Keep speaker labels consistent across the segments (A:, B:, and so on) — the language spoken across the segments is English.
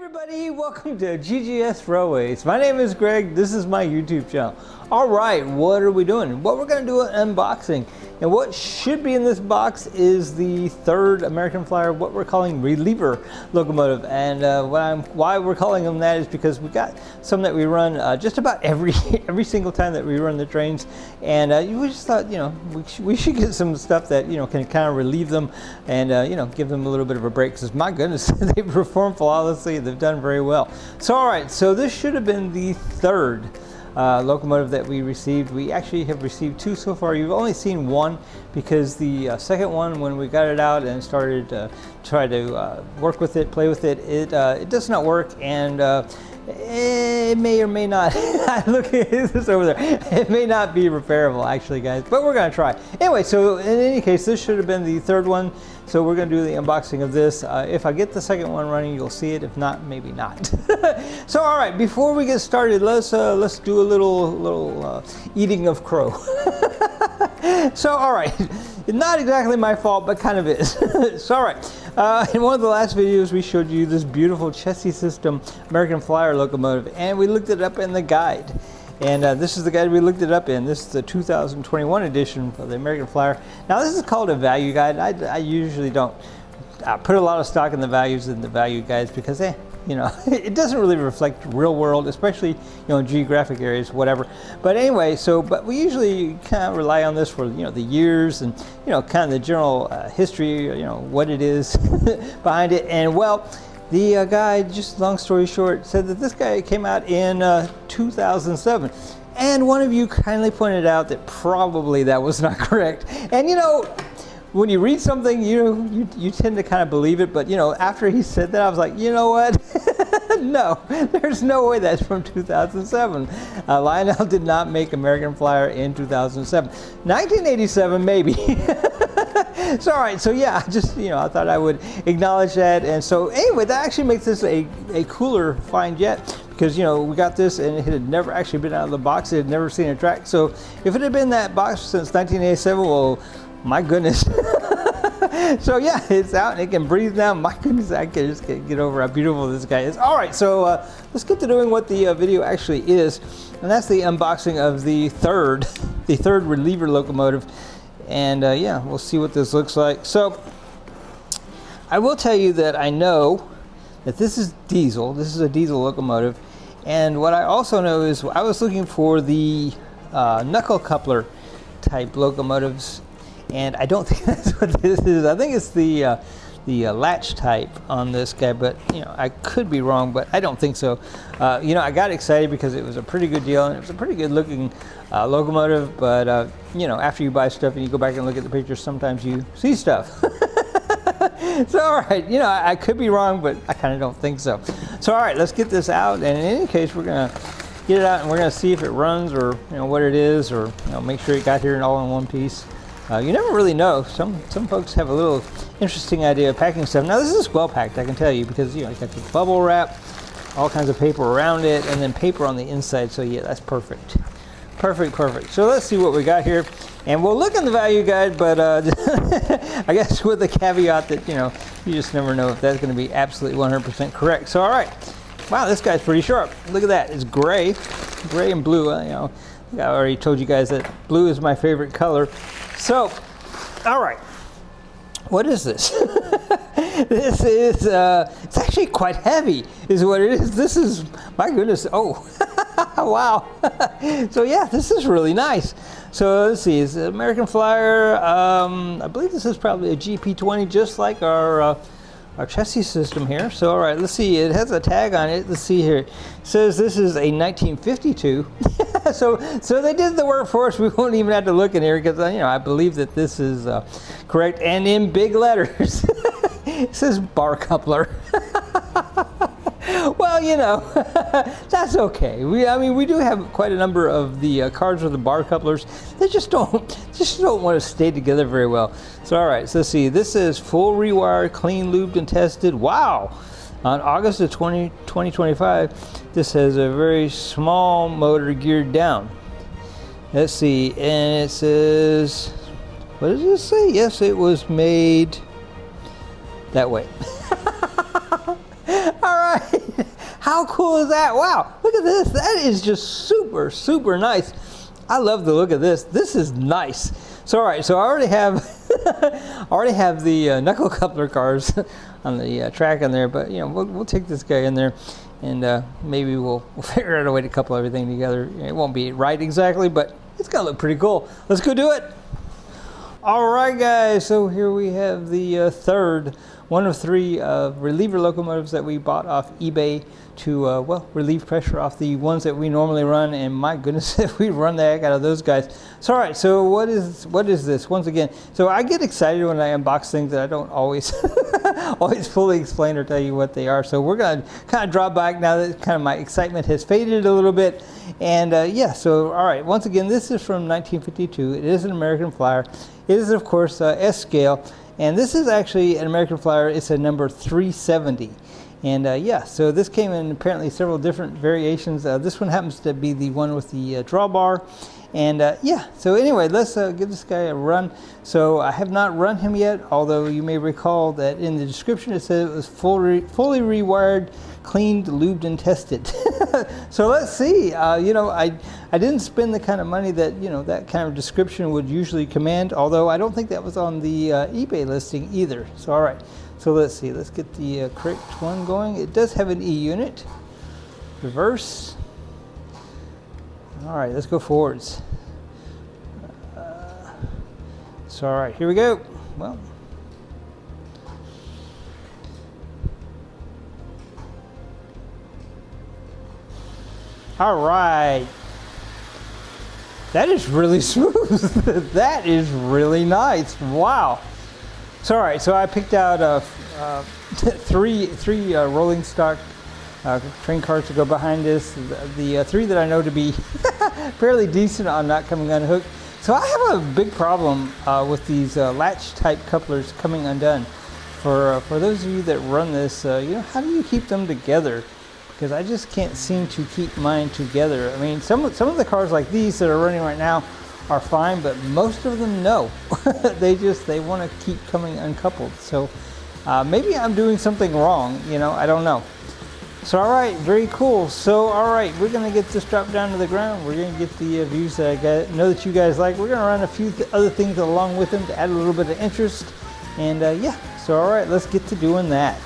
A: everybody, welcome to GGS Railways. My name is Greg, this is my YouTube channel. Alright, what are we doing? Well, we're going to do an unboxing. And what should be in this box is the third American Flyer, what we're calling reliever locomotive. And why we're calling them that is because we got some that we run just about every single time that we run the trains. And we just thought, you know, we should get some stuff that, you know, can kind of relieve them and, you know, give them a little bit of a break. Because my goodness, they perform flawlessly. They've done very well. So, all right, so this should have been the third locomotive that we received. We actually have received two so far. You've only seen one because the second one, when we got it out and started to try to work with it, play with it, it does not work, and it may or may not look at this over there. It may not be repairable, actually, guys, but we're gonna try anyway. So in any case, this should have been the third one. So we're going to do the unboxing of this. If I get the second one running, you'll see it. If not, maybe not. So, all right, before we get started, let's do a little eating of crow. So, all right, not exactly my fault, but kind of is. So, all right, in one of the last videos, we showed you this beautiful chassis system American Flyer locomotive, and we looked it up in the guide. And this is the guide we looked it up in. This is the 2021 edition of the American Flyer. Now, this is called a value guide. I usually don't put a lot of stock in the values in the value guides because, you know, it doesn't really reflect real world, especially, you know, geographic areas, whatever. But anyway, but we usually kind of rely on this for, you know, the years and, you know, kind of the general history, you know, what it is behind it. And, well, the guy, just long story short, said that this guy came out in 2007. And one of you kindly pointed out that probably that was not correct. And, you know, when you read something, you tend to kind of believe it. But, you know, after he said that, I was like, you know what? No, there's no way that's from 2007. Lionel did not make American Flyer in 2007. 1987, maybe. So, all right, so yeah, just, you know, I thought I would acknowledge that. And so anyway, that actually makes this a cooler find yet, because, you know, we got this and it had never actually been out of the box. It had never seen a track. So if it had been that box since 1987, well, my goodness. So yeah, it's out and it can breathe now. My goodness, I can just get over how beautiful this guy is. All right, so let's get to doing what the video actually is, and that's the unboxing of the third reliever locomotive. And yeah, we'll see what this looks like. So I will tell you that I know that this is diesel. This is a diesel locomotive. And what I also know is I was looking for the knuckle coupler type locomotives, and I don't think that's what this is. I think it's the latch type on this guy, but, you know, I could be wrong, but I don't think so. You know, I got excited because it was a pretty good deal and it was a pretty good looking locomotive, but you know, after you buy stuff and you go back and look at the pictures, sometimes you see stuff. So, all right, you know, I could be wrong, but I kind of don't think so. So, all right, let's get this out, and in any case, we're gonna get it out and we're gonna see if it runs, or, you know, what it is, or, you know, make sure it got here all in one piece. You never really know. Some folks have a little interesting idea of packing stuff. Now, this is well packed, I can tell you, because, you know, you got the bubble wrap, all kinds of paper around it, and then paper on the inside. So yeah, that's perfect. Perfect. So let's see what we got here, and we'll look in the value guide, but I guess with the caveat that, you know, you just never know if that's going to be absolutely 100% correct. So, all right, wow, this guy's pretty sharp. Look at that. It's gray and blue. You know, I already told you guys that blue is my favorite color. So, all right, what is this? This is, it's actually quite heavy, is what it is. This is, my goodness, oh, wow. So yeah, this is really nice. So let's see, it's American Flyer. I believe this is probably a GP20, just like our chassis system here. So, all right, let's see, it has a tag on it. Let's see here. It says this is a 1952. So they did the work for us. We won't even have to look in here because, you know, I believe that this is correct, and in big letters. It says bar coupler. Well, you know, that's okay. I mean, we do have quite a number of the cars with the bar couplers. They just don't want to stay together very well. So, all right, so let's see. This is full rewire, clean, lubed, and tested. Wow. On August of 2025, this has a very small motor geared down. Let's see, and it says, what does it say? Yes, it was made that way. All right. How cool is that? Wow, look at this. That is just super, super nice. I love the look of this. This is nice. So all right, so I already have the knuckle coupler cars on the track in there, but you know, we'll take this guy in there, and maybe we'll figure out a way to couple everything together. It won't be right exactly, but it's gonna look pretty cool. Let's go do it. All right, guys, so here we have the third one of three reliever locomotives that we bought off eBay to, well, relieve pressure off the ones that we normally run, and my goodness, if we run the heck out of those guys. So, all right, so what is this? Once again, so I get excited when I unbox things that I don't always always fully explain or tell you what they are. So we're going to kind of drop back now that kind of my excitement has faded a little bit. And yeah, so, all right, once again, this is from 1952. It is an American Flyer. It is, of course, S scale. And this is actually an American Flyer. It's a number 370. And yeah, so this came in apparently several different variations. This one happens to be the one with the drawbar. And yeah, so anyway, let's give this guy a run. So I have not run him yet, although you may recall that in the description it said it was fully rewired, cleaned, lubed, and tested. So let's see. You know, I didn't spend the kind of money that, you know, that kind of description would usually command, although I don't think that was on the eBay listing either. So all right, so let's see. Let's get the correct one going. It does have an E unit. Reverse. All right, let's go forwards. So all right, here we go. Well, all right. That is really smooth. That is really nice. Wow. So all right, so I picked out three rolling stock train cars to go behind this. The three that I know to be fairly decent on not coming unhooked. So I have a big problem with these latch type couplers coming undone. For those of you that run this, you know, how do you keep them together? Because I just can't seem to keep mine together. I mean, some of the cars like these that are running right now are fine, but most of them no. they want to keep coming uncoupled. So maybe I'm doing something wrong. You know, I don't know. So all right, very cool. So all right, we're gonna get this dropped down to the ground. We're gonna get the views that I know that you guys like. We're gonna run a few other things along with them to add a little bit of interest. And yeah, so all right, let's get to doing that.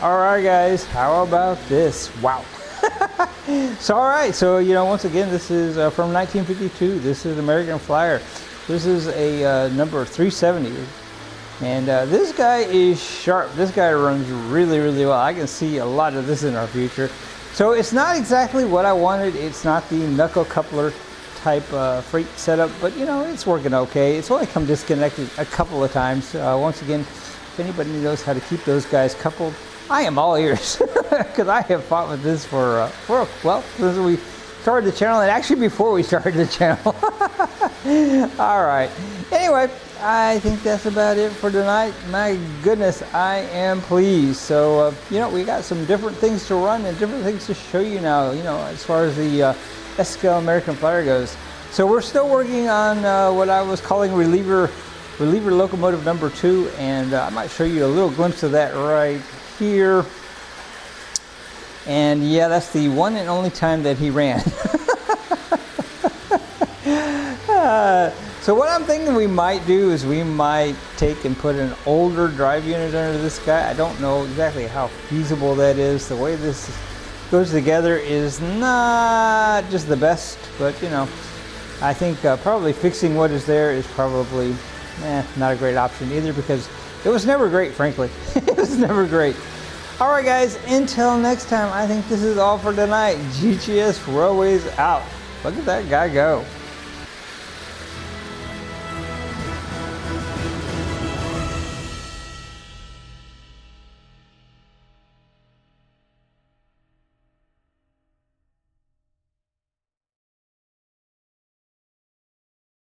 A: All right, guys, how about this? Wow. So, all right, so, you know, once again, this is from 1952. This is American Flyer. This is a number 370. And this guy is sharp. This guy runs really, really well. I can see a lot of this in our future. So it's not exactly what I wanted. It's not the knuckle coupler type freight setup, but, you know, it's working okay. It's only come disconnected a couple of times. Once again, if anybody knows how to keep those guys coupled, I am all ears, because I have fought with this for well, since we started the channel, and actually before we started the channel. All right. Anyway, I think that's about it for tonight. My goodness, I am pleased. So, you know, we got some different things to run and different things to show you now, you know, as far as the S-scale American Flyer goes. So we're still working on what I was calling reliever locomotive number 2, and I might show you a little glimpse of that right here. And yeah, that's the one and only time that he ran. So what I'm thinking we might do is we might take and put an older drive unit under this guy. I don't know exactly how feasible that is. The way this goes together is not just the best, but you know, I think probably fixing what is there is probably not a great option either, because it was never great, frankly. It was never great. All right, guys, until next time, I think this is all for tonight. GGS Railways out. Look at that guy go.